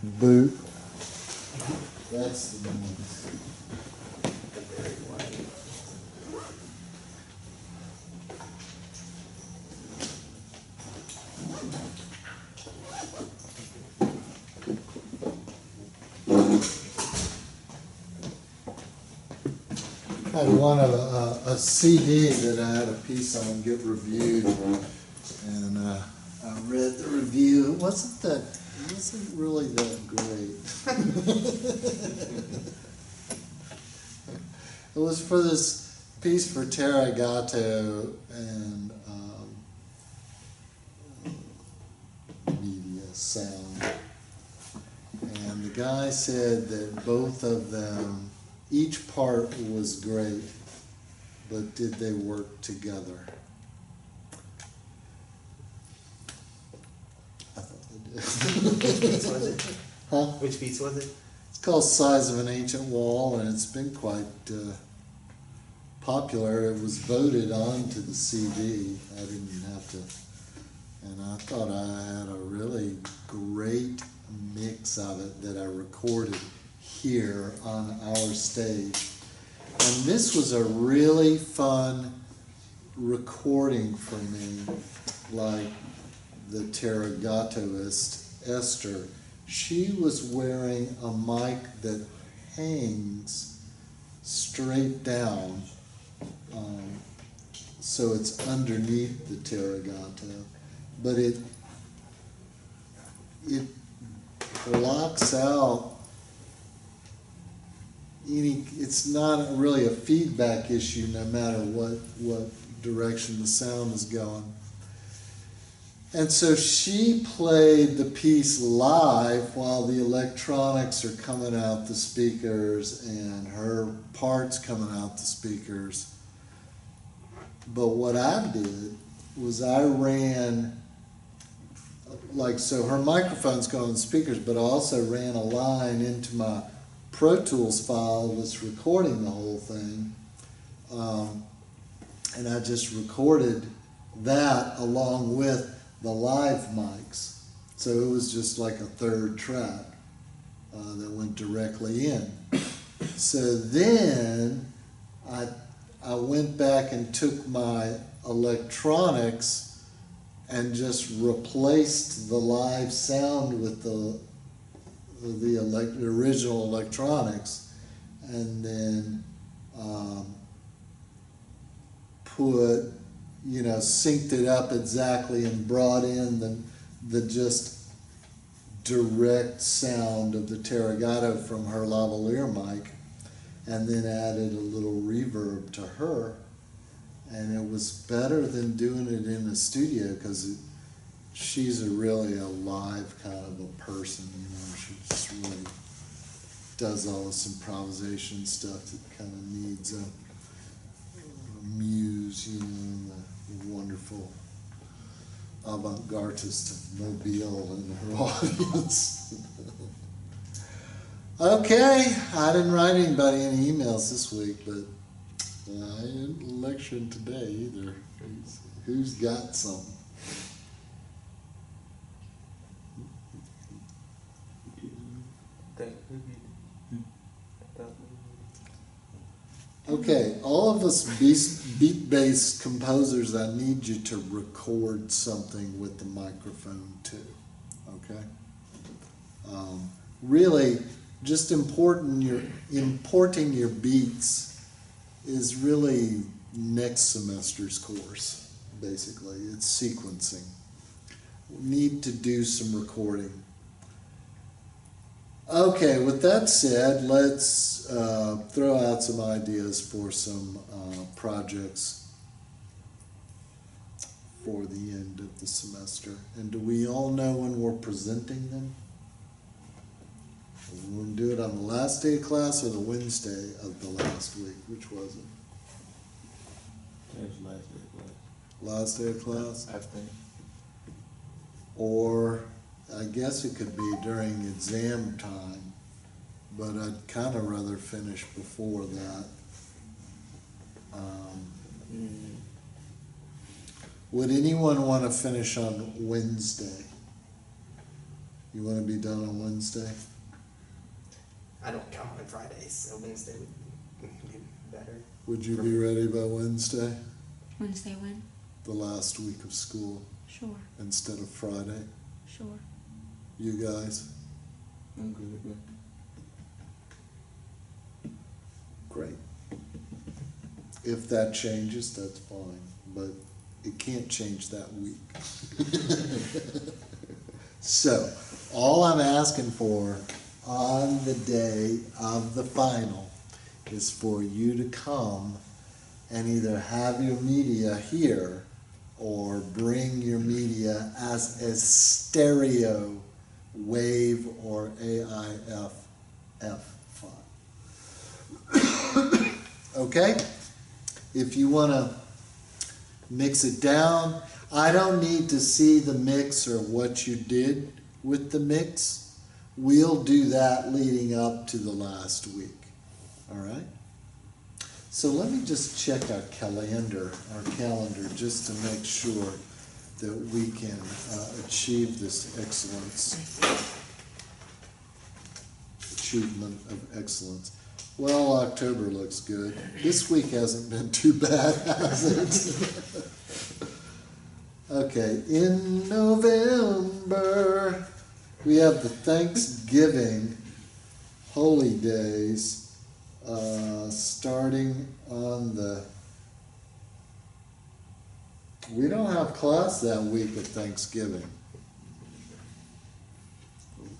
boot. That's the noise. I had one of a CD that I had a piece on get reviewed, and I read the review. It wasn't really that great. It was for this piece for Terragato and media sound, and the guy said that both of them, each part was great, but did they work together? I thought they did. Which piece was it? Huh? Which piece was it? It's called Size of an Ancient Wall, and it's been quite popular. It was voted onto the CD. I didn't have to, and I thought I had a really great mix of it that I recorded here on our stage. And this was a really fun recording for me, like the Terragatoist Esther. She was wearing a mic that hangs straight down, so it's underneath the Terragato, but it blocks out it's not really a feedback issue no matter what direction the sound is going. And so she played the piece live while the electronics are coming out the speakers and her parts coming out the speakers. But what I did was I ran, so her microphone's going on the speakers, but I also ran a line into my Pro Tools file that's recording the whole thing, and I just recorded that along with the live mics. So it was just like a third track that went directly in. So then I went back and took my electronics and just replaced the live sound with the original electronics, and then synced it up exactly and brought in the just direct sound of the Terragato from her lavalier mic, and then added a little reverb to her, and it was better than doing it in the studio because she's really a live kind of a person, she just really does all this improvisation stuff that kind of needs a muse, the wonderful avant-gardist of Mobile in her audience. Okay, I didn't write anybody any emails this week, but I didn't lecture today either. Who's got some? Okay, all of us beat-based composers, I need you to record something with the microphone too, okay? Really, just importing your beats is really next semester's course, basically. It's sequencing. We need to do some recording. Okay, with that said, let's throw out some ideas for some projects for the end of the semester. And do we all know when we're presenting them? We're going to do it on the last day of class or the Wednesday of the last week? Which was it? It was last day of class. Last day of class? I think. Or I guess it could be during exam time, but I'd kind of rather finish before that. Would anyone want to finish on Wednesday? You wanna be done on Wednesday? I don't come on Fridays, so Wednesday would be better. Would you be ready by Wednesday? Wednesday when? The last week of school Sure, instead of Friday? sure. You guys? I'm good, man. Great. If that changes, that's fine, but it can't change that week. So, all I'm asking for on the day of the final is for you to come and either have your media here or bring your media as a stereo WAV or AIF file. Okay? If you want to mix it down, I don't need to see the mix or what you did with the mix. We'll do that leading up to the last week. All right? So let me just check our calendar just to make sure that we can achieve this achievement of excellence. Well, October looks good. This week hasn't been too bad, has it? Okay, in November, we have the Thanksgiving holy days starting on we don't have class that week of Thanksgiving.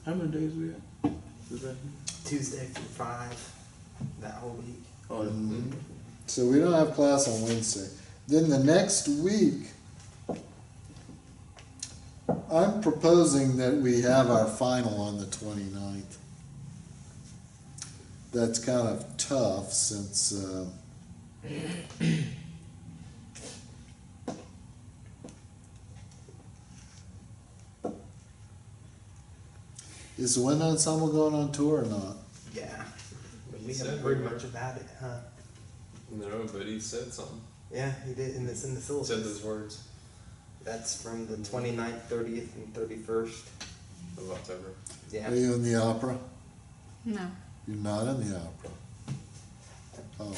How many days we have? Is that? Tuesday through 5, that whole week. Oh, Mhm. So we don't have class on Wednesday. Then the next week, I'm proposing that we have our final on the 29th. That's kind of tough since is the Wind Ensemble going on tour or not? Yeah. But we Said haven't we heard were. much about it, huh? No, but he said something. Yeah, he did, and it's in the Said syllabus. those words That's from the 29th, 30th, and 31st. of October. Yeah. Are you in the opera? No, You're not in the opera. Oh.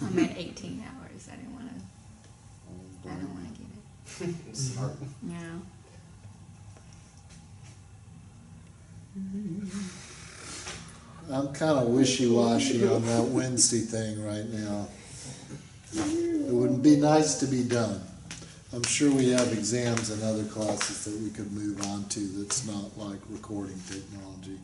I'm at 18 hours. I didn't want to, I don't want to get it. Smart. Yeah. I'm kind of wishy-washy on that Wednesday thing right now. It would be nice to be done. I'm sure we have exams and other classes that we could move on to that's not like recording technology.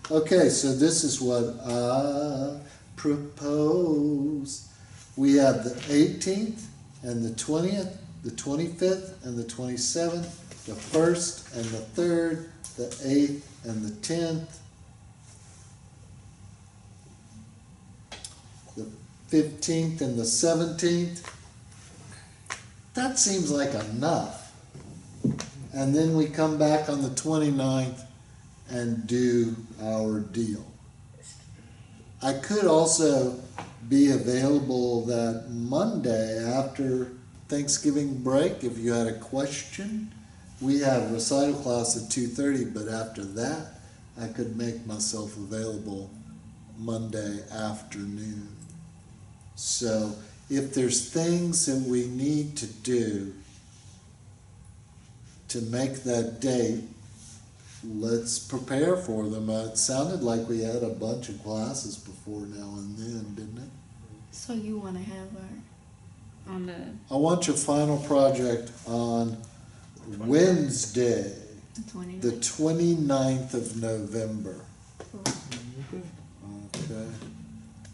Okay, so this is what I propose. We have the 18th and the 20th, the 25th and the 27th, the 1st and the 3rd, the 8th and the 10th, the 15th and the 17th. That seems like enough. And then we come back on the 29th and do our deal. I could also be available that Monday after Thanksgiving break if you had a question. We have recital class at 2:30, but after that, I could make myself available Monday afternoon. So if there's things that we need to do to make that date, let's prepare for them. It sounded like we had a bunch of classes before now and then, didn't it? So you want to have on the I want your final project on Wednesday, 29th? the 29th of November. Cool. Okay.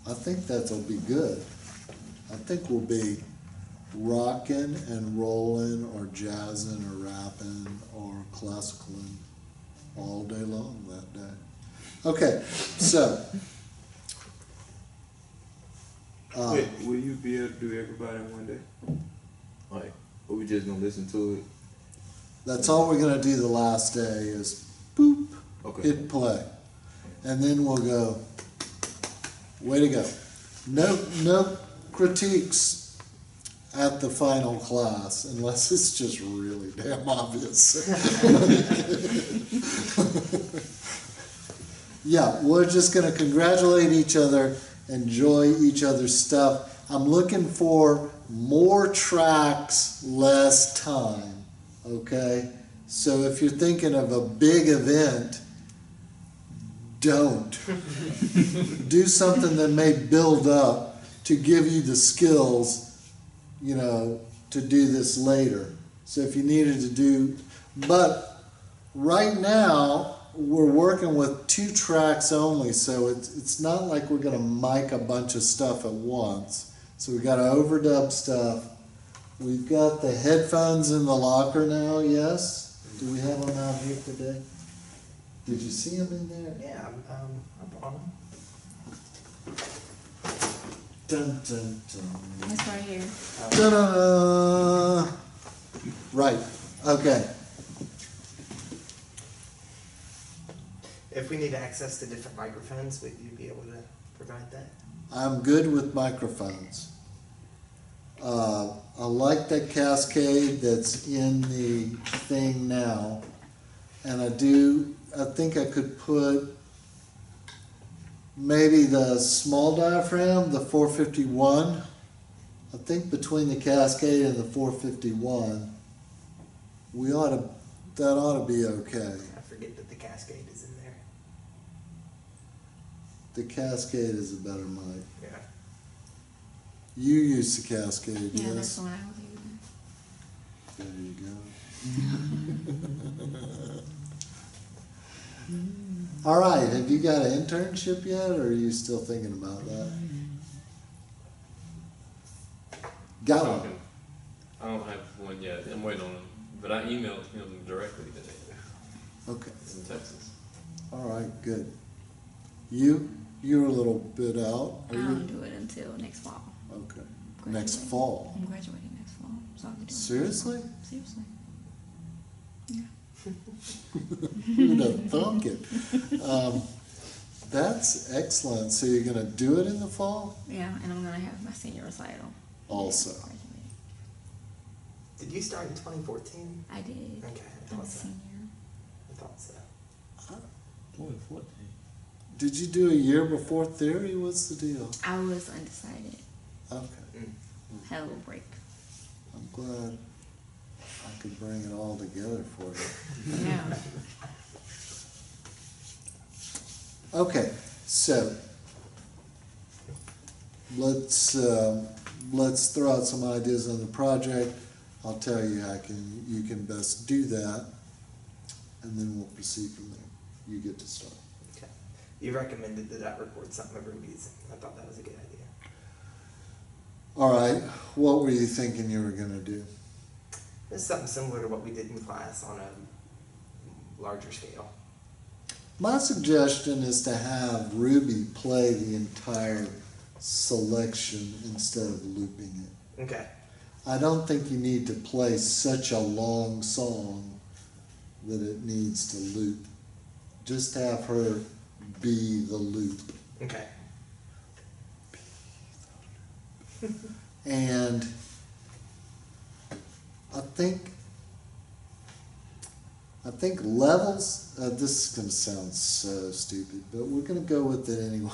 I think that'll be good. I think we'll be rocking and rolling or jazzing or rapping or classicaling all day long that day. Okay, so. Wait, will you be able to do everybody in one day? Like, or we just gonna listen to it? That's all we're gonna do the last day is boop, Okay. hit play. And then we'll go, way to go. No critiques at the final class unless it's just really damn obvious. Yeah, we're just gonna congratulate each other, enjoy each other's stuff. I'm looking for more tracks, less time, okay? So if you're thinking of a big event, don't. Do something that may build up to give you the skills, you know, to do this later. So if you needed to do, but right now we're working with 2 tracks only, so it's not like we're gonna mic a bunch of stuff at once. So we got overdub stuff. We've got the headphones in the locker now, yes? Do we have them out here today? Did you see them in there? Yeah, I brought them. Dun, dun, dun. It's right here. Ta-da! Right, okay. If we need access to different microphones, would you be able to provide that? I'm good with microphones. I like that Cascade that's in the thing now. And I think I could put maybe the small diaphragm, the 451. I think between the Cascade and the 451, that ought to be okay. I forget that the Cascade is in there. The Cascade is a better mic. Yeah. You use the Cascade, Yeah, yes? that's the one I was using. There you go. All right, have you got an internship yet, or are you still thinking about that? Got one. Talking. I don't have one yet. I'm waiting on him. But I emailed him directly today. Okay, He's in Texas. all right, good. You're a little bit out. I Are don't you? do it until next fall. Okay, next Graduating. fall. I'm graduating next fall, so I'll be doing it. Seriously? Seriously. Yeah. Who'd have thunk it? That's excellent. So you're gonna do it in the fall? Yeah, and I'm gonna have my senior recital. Also. Graduate. Did you start in 2014? I did. Okay, I I'm a thought so. senior. I thought so. 2014. Did you do a year before theory? What's the deal? I was undecided. Okay, Had a little break. I'm glad I could bring it all together for you. Yeah. Okay, so let's throw out some ideas on the project. I'll tell you how you can best do that, and then we'll proceed from there. You get to start. Okay. You recommended that I record something of Ruby's. I thought that was a good idea. All right, what were you thinking you were gonna do? It's something similar to what we did in class on a larger scale. My suggestion is to have Ruby play the entire selection instead of looping it. Okay. I don't think you need to play such a long song that it needs to loop. Just have her be the loop. Okay. And I think levels, this is going to sound so stupid, but we're going to go with it anyway.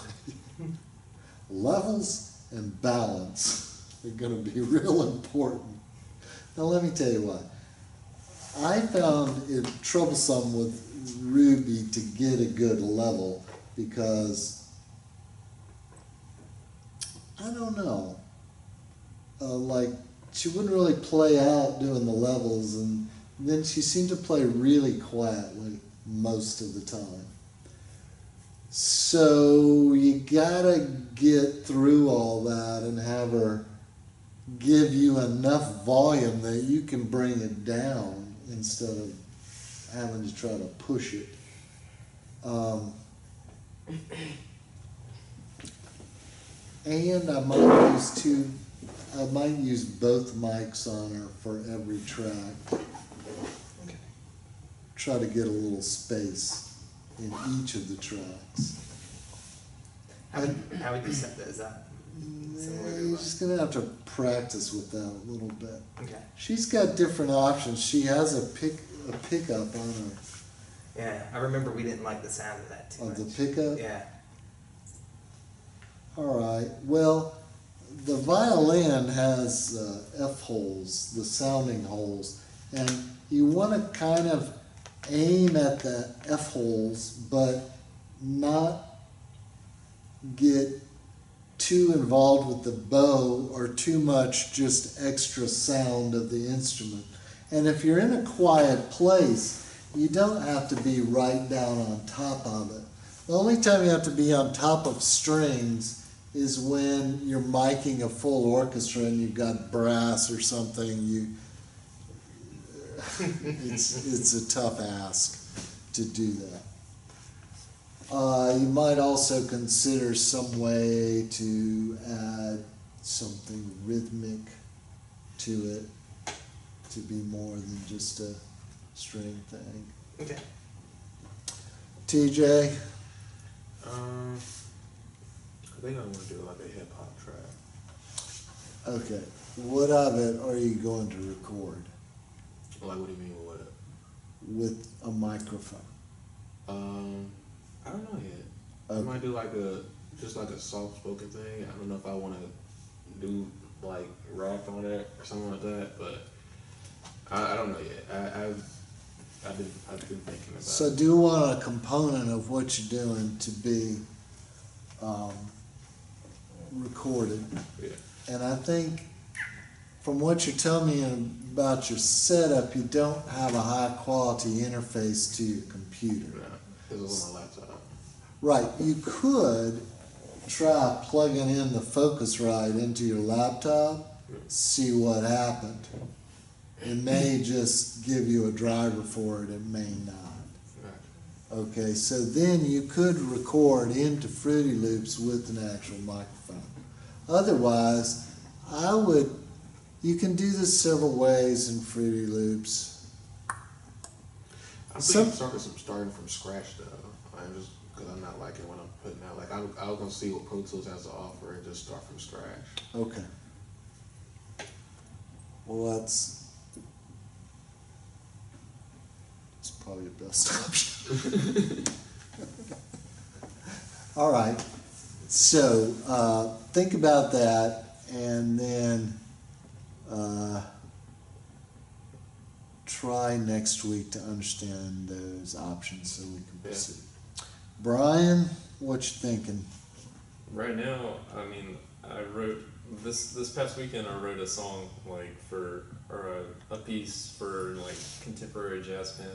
Levels and balance are going to be real important. Now let me tell you why. I found it troublesome with Ruby to get a good level because, I don't know, like she wouldn't really play out doing the levels, and then she seemed to play really quietly most of the time. So you gotta get through all that and have her give you enough volume that you can bring it down instead of having to try to push it. And I might use both mics on her for every track. Okay. Try to get a little space in each of the tracks. How would you set those up? Similar to You're what? just gonna have to practice with that a little bit. Okay. She's got different options. She has a pickup on her Yeah, I remember we didn't like the sound of that too Of much. the pickup? Yeah. All right, well, the violin has F holes, the sounding holes, and you want to kind of aim at the F holes, but not get too involved with the bow or too much just extra sound of the instrument. And if you're in a quiet place, you don't have to be right down on top of it. The only time you have to be on top of strings is when you're miking a full orchestra and you've got brass or something. It's a tough ask to do that. You might also consider some way to add something rhythmic to it to be more than just a string thing. Okay. TJ? I think I want to do like a hip hop track. Okay. What of it are you going to record Like, what do you mean with what? with a microphone? I don't know yet. I Okay. might do just like a soft spoken thing. I don't know if I want to do like rap on it or something like that, but I don't know yet. I've been thinking about So it. do you want a component of what you're doing to be recorded? Yeah. And I think from what you're telling me about your setup, you don't have a high quality interface to your computer. No, because it's on my laptop. Right, you could try plugging in the Focusrite into your laptop, see what happened. It may just give you a driver for it, it may not. Okay, so then you could record into Fruity Loops with an actual microphone. Otherwise, you can do this several ways in Fruity Loops. I'm starting from scratch though. I'm just because I'm not liking what I'm putting out. Like I was gonna see what Pro Tools has to offer and just start from scratch. Okay. Well, it's probably the best option. All right. So think about that, and then try next week to understand those options so we can proceed. Brian, what you thinking? Right now, I mean, I wrote this past weekend. I wrote a song a piece for like contemporary jazz band,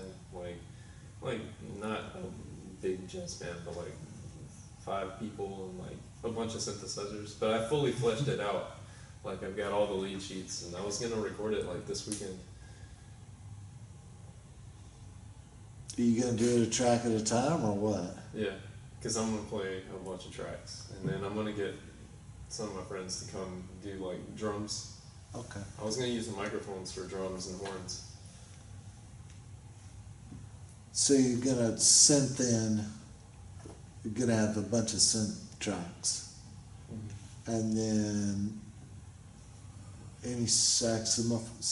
like not a big jazz band, but like 5 people and like a bunch of synthesizers. But I fully fleshed it out. Like I've got all the lead sheets, and I was gonna record it like this weekend. Are you gonna do it a track at a time or what? Yeah, because I'm gonna play a bunch of tracks, and then I'm gonna get some of my friends to come do like drums. Okay. I was gonna use the microphones for drums and horns. So you're gonna synth in. You're gonna have a bunch of synth tracks, and then any saxophones.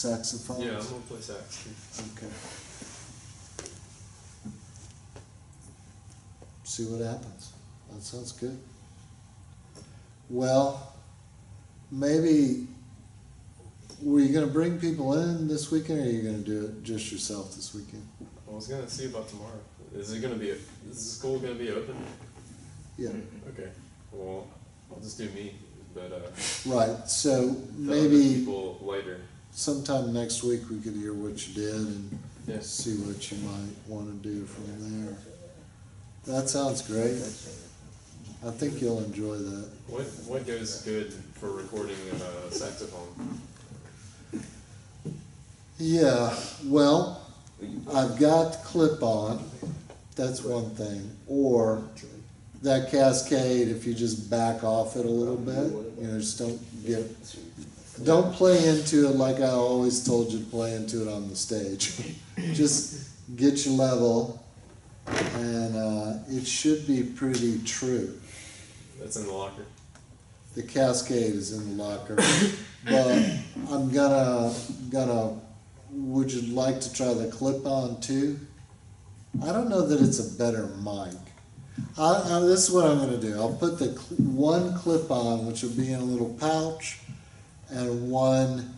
Yeah, I'm gonna play sax too. Okay. See what happens. That sounds good. Well, maybe were you going to bring people in this weekend, or are you going to do it just yourself this weekend? I was gonna see about tomorrow. Is the school gonna be open? Yeah. Okay. Well, I'll just do me, but Right. So the other maybe people later. sometime next week we could hear what you did and Yeah. see what you might want to do from there. That sounds great. I think you'll enjoy that. What goes good for recording a saxophone? Yeah, well, I've got clip-on, that's one thing, or that cascade, if you just back off it a little bit, just don't play into it like I always told you to play into it on the stage. Just get your level, and it should be pretty true. That's in the locker. The cascade is in the locker, but I'm gonna, would you like to try the clip-on too? I don't know that it's a better mic. This is what I'm going to do. I'll put the one clip on, which will be in a little pouch, and one,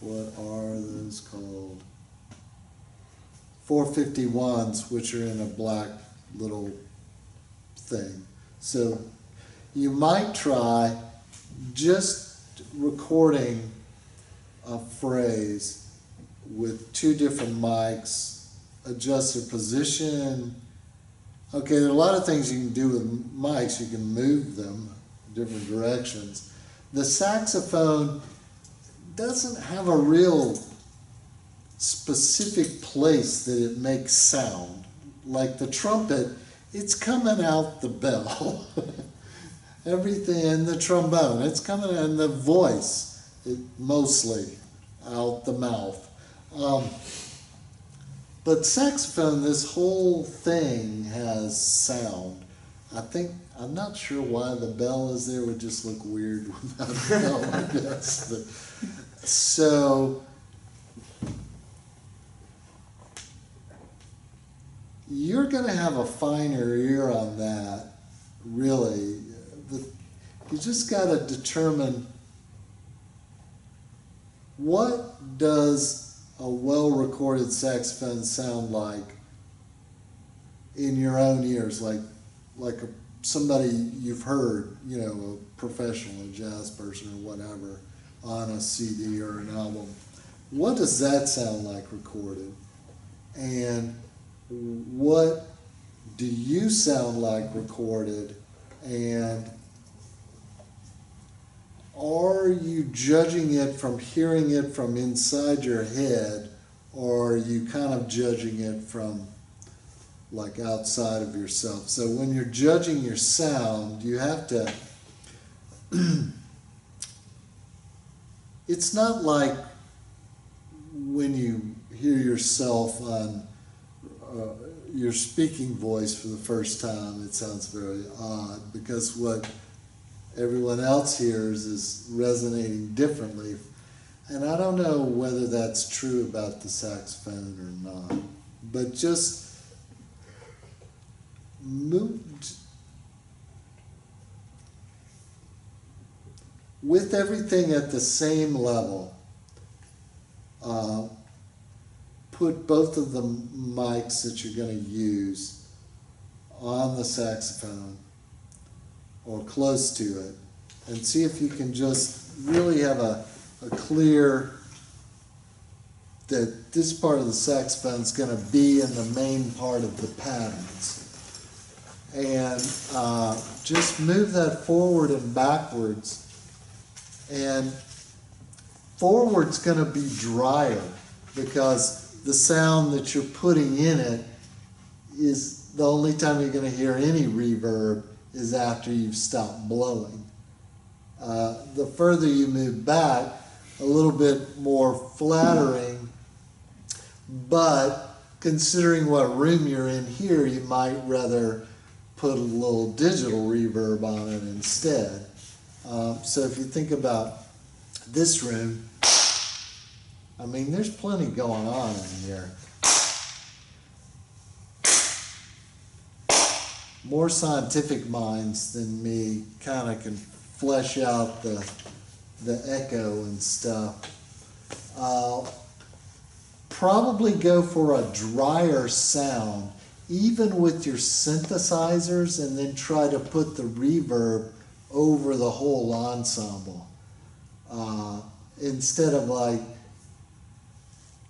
what are those called? 451s, which are in a black little thing. So you might try just recording a phrase with two different mics, adjust their position. Okay, there are a lot of things you can do with mics. You can move them different directions. The saxophone doesn't have a real specific place that it makes sound. Like the trumpet, it's coming out the bell. Everything in the trombone, it's coming in the voice, mostly out the mouth. But saxophone, this whole thing has sound. I'm not sure why the bell is there. It would just look weird without a bell, I guess. But, so, you're going to have a finer ear on that, really. You just got to determine, what does a well-recorded saxophone sound like in your own ears, like somebody you've heard, you know, a professional, a jazz person or whatever, on a CD or an album. What does that sound like recorded? And what do you sound like recorded? And are you judging it from hearing it from inside your head, or are you kind of judging it from like outside of yourself? So when you're judging your sound, you have to, it's not like when you hear yourself on your speaking voice for the first time, it sounds very odd, because what everyone else hears is resonating differently. And I don't know whether that's true about the saxophone or not, but just move with everything at the same level. Put both of the mics that you're going to use on the saxophone or close to it, and see if you can just really have a clear, that this part of the saxophone is going to be in the main part of the patterns. And just move that forward and backwards. And forward's going to be drier, because the sound that you're putting in it is the only time you're going to hear any reverb is after you've stopped blowing. The further you move back, a little bit more flattering, but considering what room you're in here, you might rather put a little digital reverb on it instead. So if you think about this room, I mean, there's plenty going on in here. More scientific minds than me kind of can flesh out the echo and stuff. Probably go for a drier sound, even with your synthesizers, and then try to put the reverb over the whole ensemble. Instead of like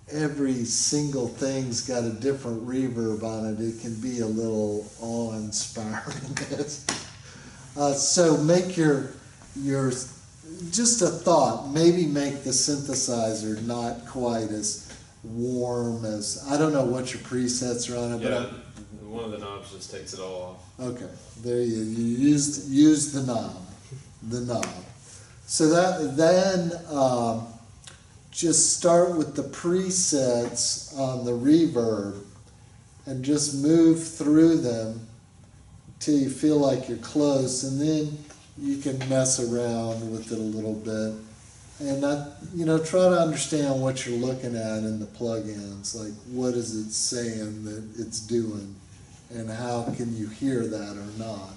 every single thing's got a different reverb on it, it can be a little awe-inspiring. So make your just a thought, maybe make the synthesizer not quite as warm as, I don't know what your presets are on it, Yeah, one of the knobs just takes it all off. okay, there you use the knob. So that then just start with the presets on the reverb and just move through them till you feel like you're close, and then you can mess around with it a little bit and try to understand what you're looking at in the plugins. Like, what is it saying that it's doing, and how can you hear that or not?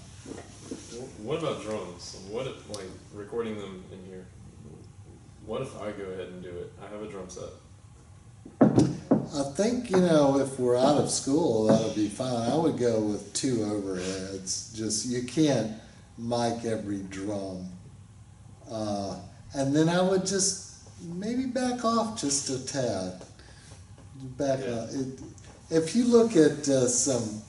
What about drums? What if, like, recording them in here? What if I go ahead and do it? I have a drum set. I think, if we're out of school, that'll be fine. I would go with 2 overheads. Just, you can't mic every drum. And then I would just maybe back off just a tad. Back Yeah. off. If you look at some,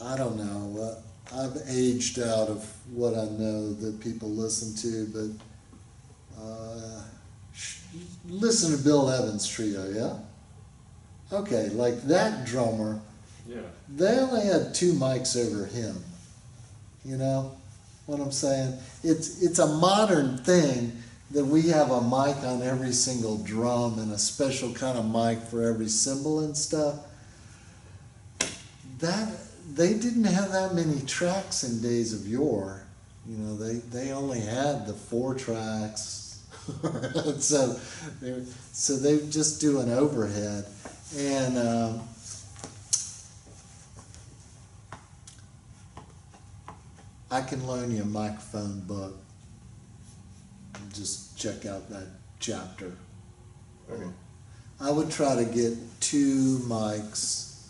I don't know, I've aged out of what I know that people listen to, but listen to Bill Evans' trio, yeah? Okay, like that drummer, Yeah. they only had 2 mics over him. You know what I'm saying? It's a modern thing that we have a mic on every single drum and a special kind of mic for every cymbal and stuff. That they didn't have that many tracks in days of yore. They only had the 4 tracks. so they just do an overhead, and I can loan you a microphone book. Just check out that chapter. Okay. I would try to get 2 mics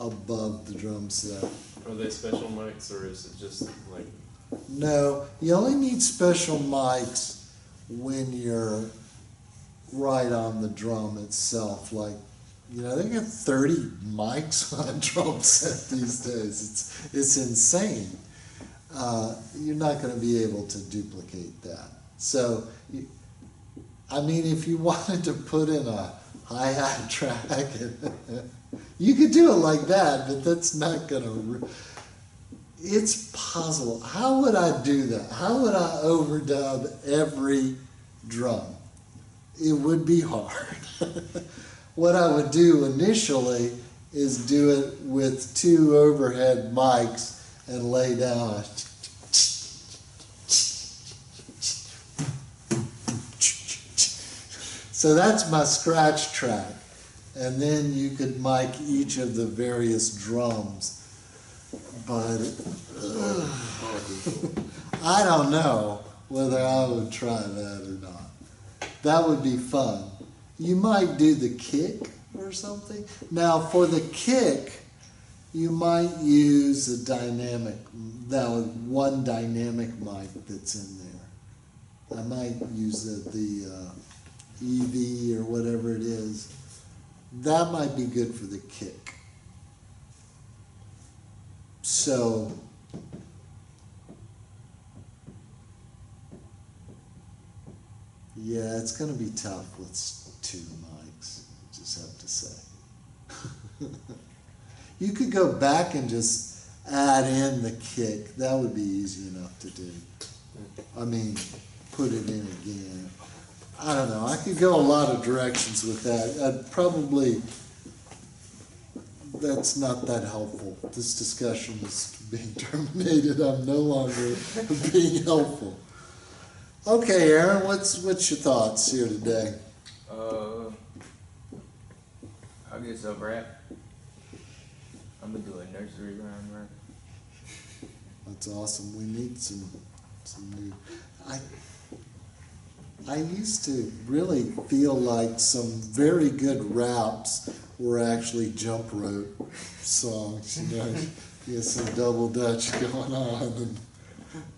above the drum set. Are they special mics, or is it just like? No, you only need special mics when you're right on the drum itself. Like, they got 30 mics on a drum set these days. It's insane. You're not going to be able to duplicate that. So, if you wanted to put in a hi-hat track, you could do it like that, but that's not going to... It's possible. How would I do that? How would I overdub every drum? It would be hard. What I would do initially is do it with 2 overhead mics and lay down a... So that's my scratch track. And then you could mic each of the various drums. But I don't know whether I would try that or not. That would be fun. You might do the kick or something. Now, for the kick, you might use a dynamic, one dynamic mic that's in there. I might use the EV or whatever it is. That might be good for the kick. So, yeah, it's going to be tough with 2 mics, I just have to say. You could go back and just add in the kick. That would be easy enough to do. Put it in again. I don't know. I could go a lot of directions with that. That's not that helpful. This discussion is being terminated. I'm no longer being helpful. Okay, Aaron, what's your thoughts here today? I guess a rap. I'm gonna do a nursery rhyme rap. That's awesome. We need some new. I used to really feel like some very good raps were actually jump rope songs. You get some double dutch going on, and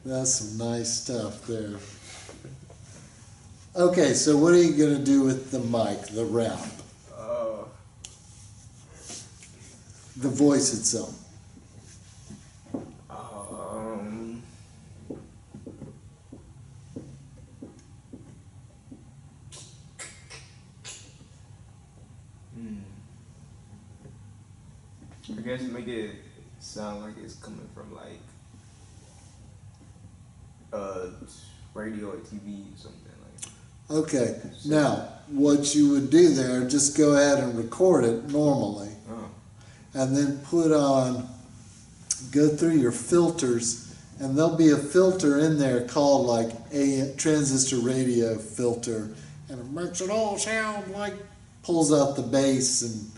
that's some nice stuff there. Okay, so what are you gonna do with the mic, the rap, the voice itself? I guess make it sound like it's coming from like radio or TV or something like that. Okay, now what you would do there, just go ahead and record it normally, and then go through your filters and there'll be a filter in there called like a transistor radio filter, and it makes it all sound like, pulls out the bass and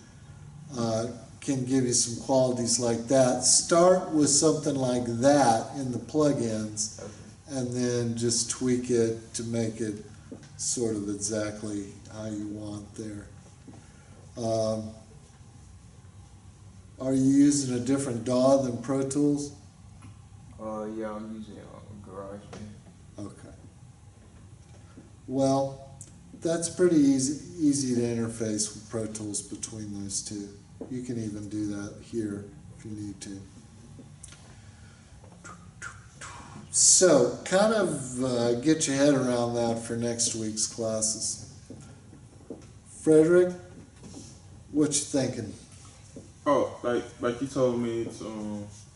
can give you some qualities like that. Start with something like that in the plugins, and then just tweak it to make it sort of exactly how you want there. Are you using a different DAW than Pro Tools? Yeah, I'm using GarageBand. Okay. Well, that's pretty easy to interface with Pro Tools between those two. You can even do that here if you need to. So, kind of get your head around that for next week's classes. Frederick, what you thinking? Oh, like you told me to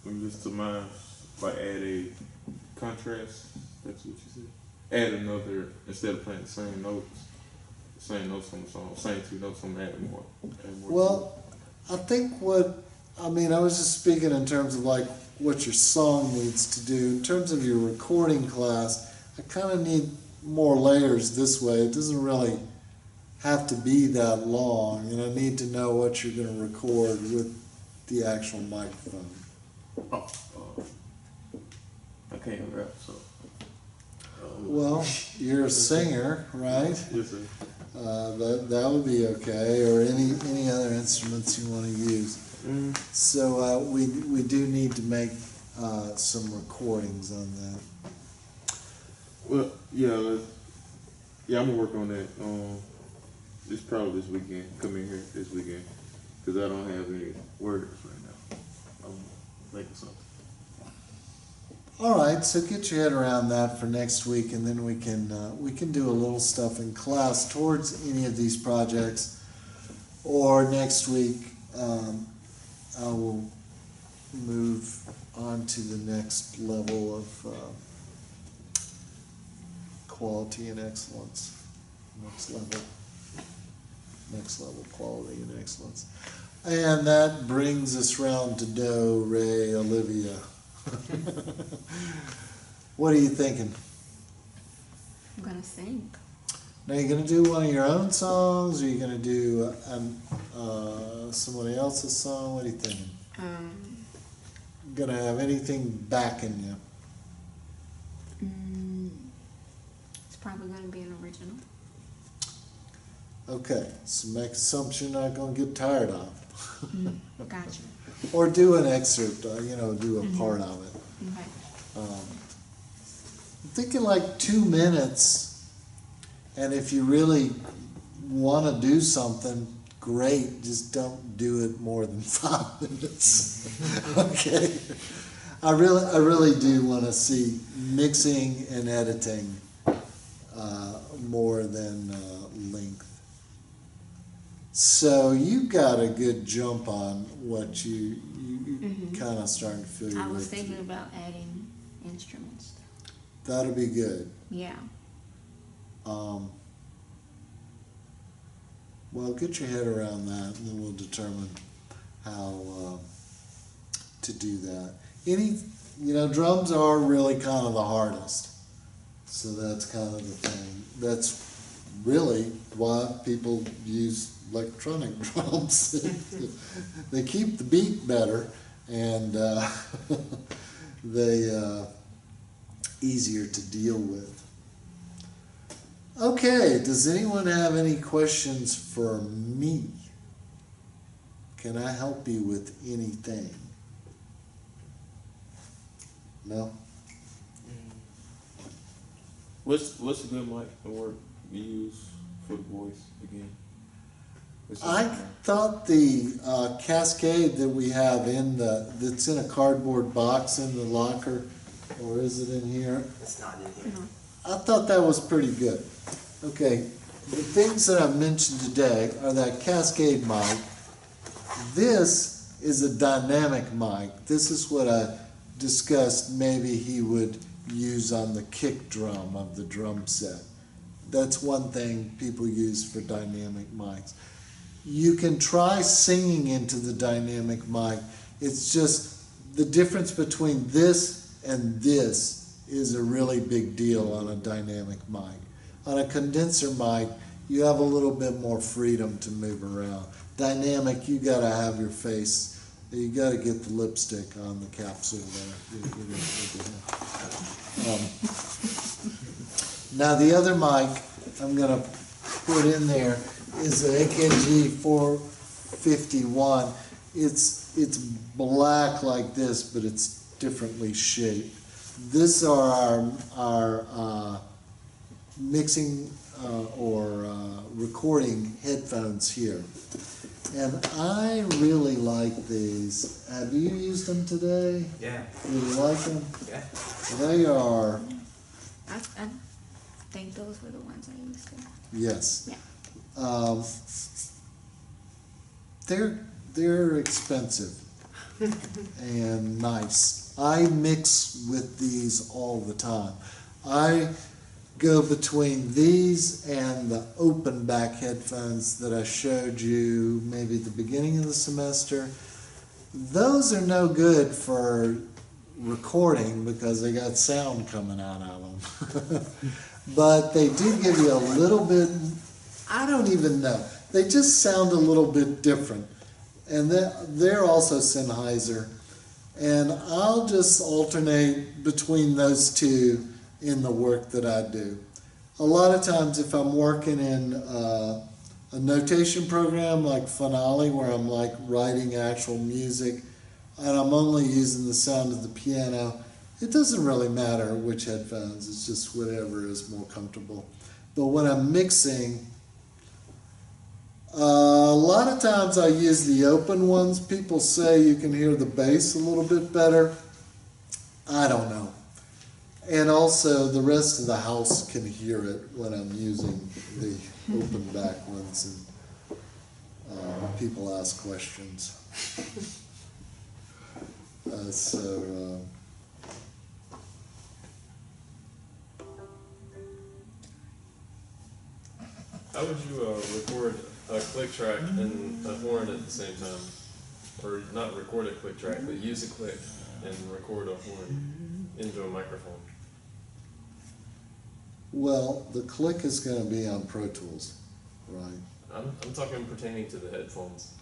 when you listen to mine, like add a contrast. That's what you said. Add another instead of playing the same notes on the song, same two notes. I'm adding more. Well, I think I was just speaking in terms of like what your song needs to do. In terms of your recording class, I kind of need more layers this way. It doesn't really have to be that long, and I need to know what you're going to record with the actual microphone. I can't rap, so. Well, you're a singer, right? Yes, sir. That would be okay, or any other instruments you want to use. So we do need to make some recordings on that. Well, yeah, I'm gonna work on that. It's probably this weekend. Come in here this weekend, because I don't have any words right now. I'm making something. All right, so get your head around that for next week, and then we can do a little stuff in class towards any of these projects. Or next week, I will move on to the next level of quality and excellence. Next level quality and excellence. And that brings us round to Do, Re, Olivia. What are you thinking? I'm gonna sing. Now, you gonna do one of your own songs, or you gonna do somebody else's song? What are you thinking? Gonna have anything backing you? It's probably gonna be an original. Okay, so make assumption you're not gonna get tired of. Gotcha. Or do an excerpt, do a part of it. Okay. I'm thinking like 2 minutes, and if you really want to do something, great, just don't do it more than 5 minutes. Okay? I really do want to see mixing and editing more than length. So you got a good jump on what you kind of starting to feel your I way was thinking through. about adding instruments. That'll be good. Yeah. Well, get your head around that, and then we'll determine how to do that. Drums are really kind of the hardest. So that's kind of the thing. That's really why people use electronic drums. They keep the beat better, and they easier to deal with. Okay, does anyone have any questions for me? Can I help you with anything? No? What's a good mic and work you use for the voice again? I thought the Cascade that we have that's in a cardboard box in the locker, or is it in here? It's not in here. I thought that was pretty good. Okay, the things that I've mentioned today are that Cascade mic. This is a dynamic mic. This is what I discussed maybe he would use on the kick drum of the drum set. That's one thing people use for dynamic mics. You can try singing into the dynamic mic. It's just the difference between this and this is a really big deal on a dynamic mic. On a condenser mic, you have a little bit more freedom to move around. Dynamic, you gotta have your face, you gotta get the lipstick on the capsule there. Now the other mic I'm gonna put in there is an AKG 451. It's black like this, but it's differently shaped. These are our mixing or recording headphones here. And I really like these. Have you used them today? Yeah. You like them? Yeah. They are, I think those were the ones I used to. yes. Yeah. They're expensive and nice. I mix with these all the time. I go between these and the open back headphones that I showed you maybe at the beginning of the semester. Those are no good for recording because they got sound coming out of them. But they do give you a little bit, I don't even know. They just sound a little bit different. And they're also Sennheiser. And I'll just alternate between those two in the work that I do. A lot of times if I'm working in a notation program like Finale, where I'm like writing actual music and I'm only using the sound of the piano, it doesn't really matter which headphones, it's just whatever is more comfortable. But when I'm mixing, a lot of times I use the open ones. People say you can hear the bass a little bit better. I don't know. And also the rest of the house can hear it when I'm using the open back ones and people ask questions. How would you record a click track and a horn at the same time? Or not record a click track, but use a click and record a horn into a microphone? Well, the click is going to be on Pro Tools, right? I'm talking pertaining to the headphones.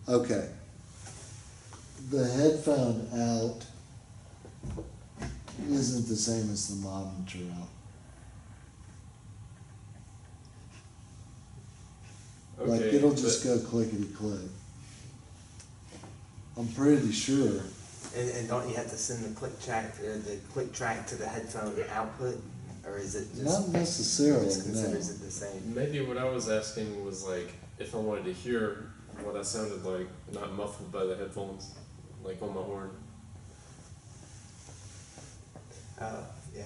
Okay. The headphone out isn't the same as the monitor out. Okay, Like it'll just go clickety click. I'm pretty sure. And don't you have to send the click track to the headphone output, or is it just Not necessarily, just considers no. it the same? Maybe what I was asking was like if I wanted to hear what I sounded like, not muffled by the headphones, like on my horn. Yeah.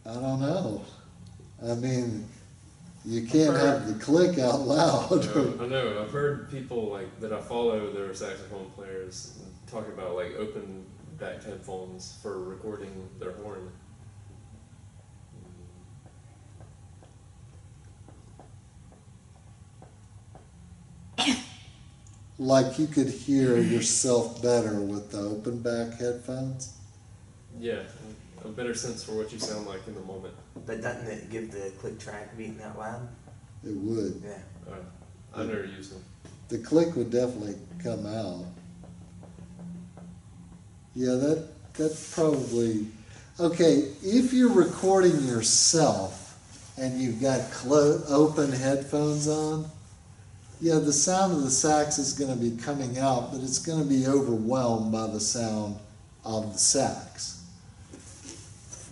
I don't know. I mean, you can't have the click out loud. I know. I've heard people like that I follow that are saxophone players talk about like open backed headphones for recording their horn. Like you could hear yourself better with the open back headphones. Yeah, a better sense for what you sound like in the moment. But doesn't it give the click track beating out loud? It would. Yeah. I've never used them. The click would definitely come out. Yeah, that's probably okay. If you're recording yourself and you've got open headphones on, yeah, the sound of the sax is going to be coming out, but it's going to be overwhelmed by the sound of the sax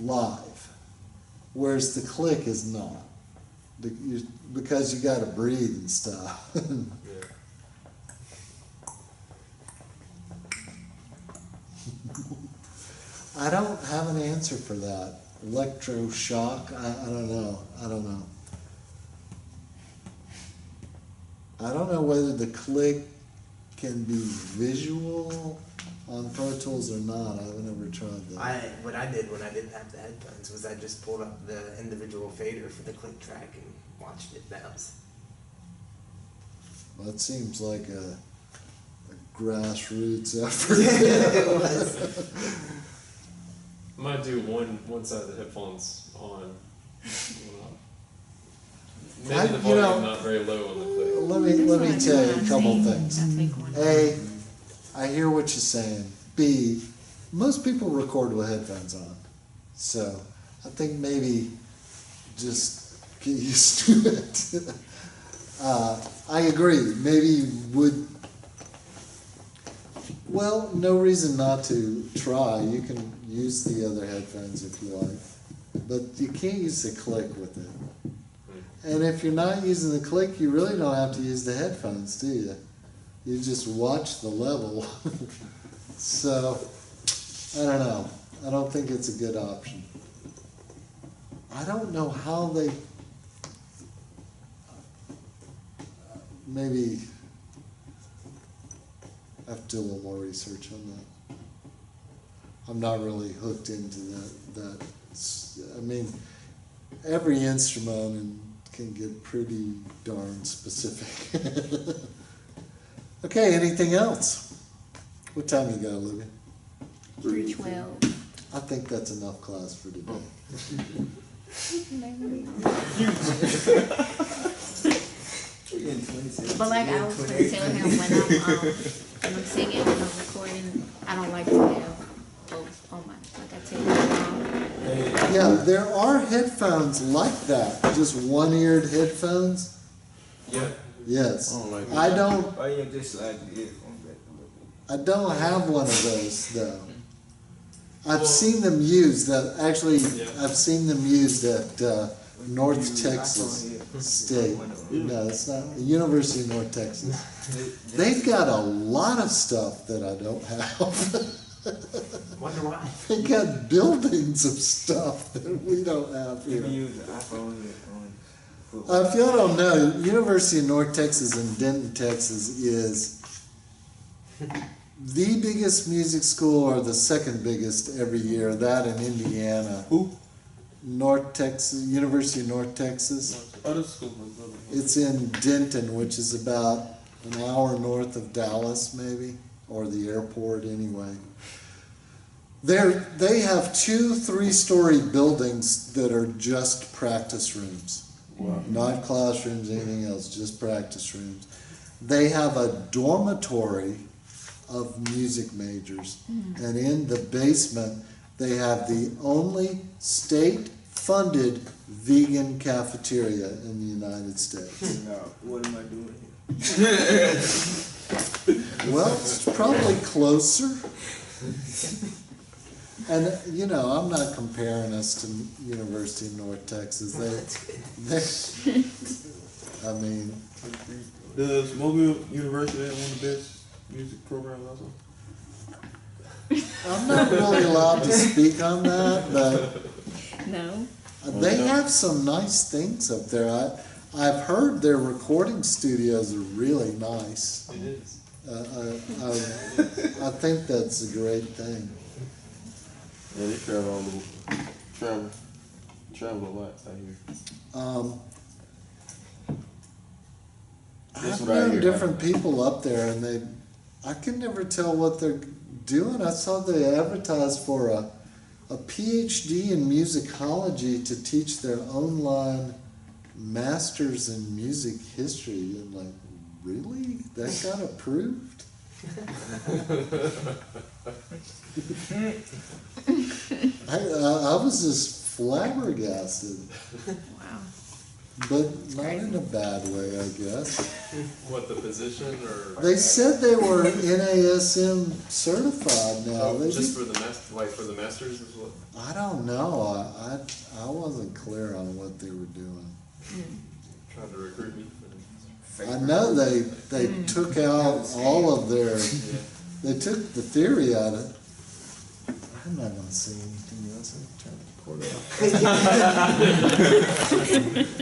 live, whereas the click is not, because you got to breathe and stuff. Yeah. I don't have an answer for that. Electroshock, I don't know. I don't know. I don't know whether the click can be visual on Pro Tools or not. I've never tried that. I what I did when I didn't have the headphones was I just pulled up the individual fader for the click track and watched it bounce. Well, it seems like a grassroots effort. It was. Might do one side of the headphones on. Maybe the volume not very low on the click. Let me tell you a couple things. I think one. A, I hear what you're saying. B, most people record with headphones on. So I think maybe just get used to it. I agree. Maybe you would, well, no reason not to try. You can use the other headphones if you like. But you can't use the click with it. And if you're not using the click, you really don't have to use the headphones, do you? You just watch the level. So, I don't know. I don't think it's a good option. I don't know how they, maybe I have to do a little more research on that. I'm not really hooked into that. I mean, every instrument can get pretty darn specific. Okay, anything else? What time you got, Olivia? 3:12. I think that's enough class for today. But like I was gonna tell him when I'm singing, when I'm recording, I don't like to have both on my, like I tell you. Yeah, there are headphones like that, just one-eared headphones. Yeah. Yes. I don't like that. I don't. Oh yeah, just like the earphone back a little bit. I don't have one of those though. I've seen them used. Actually, I've seen them used at North Texas State. No, it's not the University of North Texas. They've got a lot of stuff that I don't have. Wonder why. They got buildings of stuff that we don't have You here. can use the iPhone on If y'all don't know, University of North Texas in Denton, Texas is the biggest music school, or the second biggest every year. That in Indiana. Who? North Texas, University of North Texas. Oh, this school. It's in Denton, which is about an hour north of Dallas, maybe, or the airport anyway. They have 2 3-story buildings that are just practice rooms. Wow. Not classrooms, anything else, just practice rooms. They have a dormitory of music majors, and in the basement they have the only state-funded vegan cafeteria in the United States. Now, what am I doing here? Well, it's probably closer. And, you know, I'm not comparing us to University of North Texas. I mean, Does Mobile University have one of the best music programs also? I'm not really allowed to speak on that, but No. they have some nice things up there. I've heard their recording studios are really nice. It is. I think that's a great thing. Yeah, they travel all over. Travel a lot out here. That's I've what I known hear. different people up there, and I can never tell what they're doing. I saw they advertised for a PhD in musicology to teach their online masters in music history. I'm like, really? That got approved? I was just flabbergasted, Wow. but not in a bad way, I guess. What, the position or? They said they were NASM certified now. Oh, They just did- for the for the masters is what? I don't know. I wasn't clear on what they were doing. Trying to recruit me. I know they took out all of their. Yeah. They took the theory out of it. I'm not going to say anything else. I'm trying to record it off.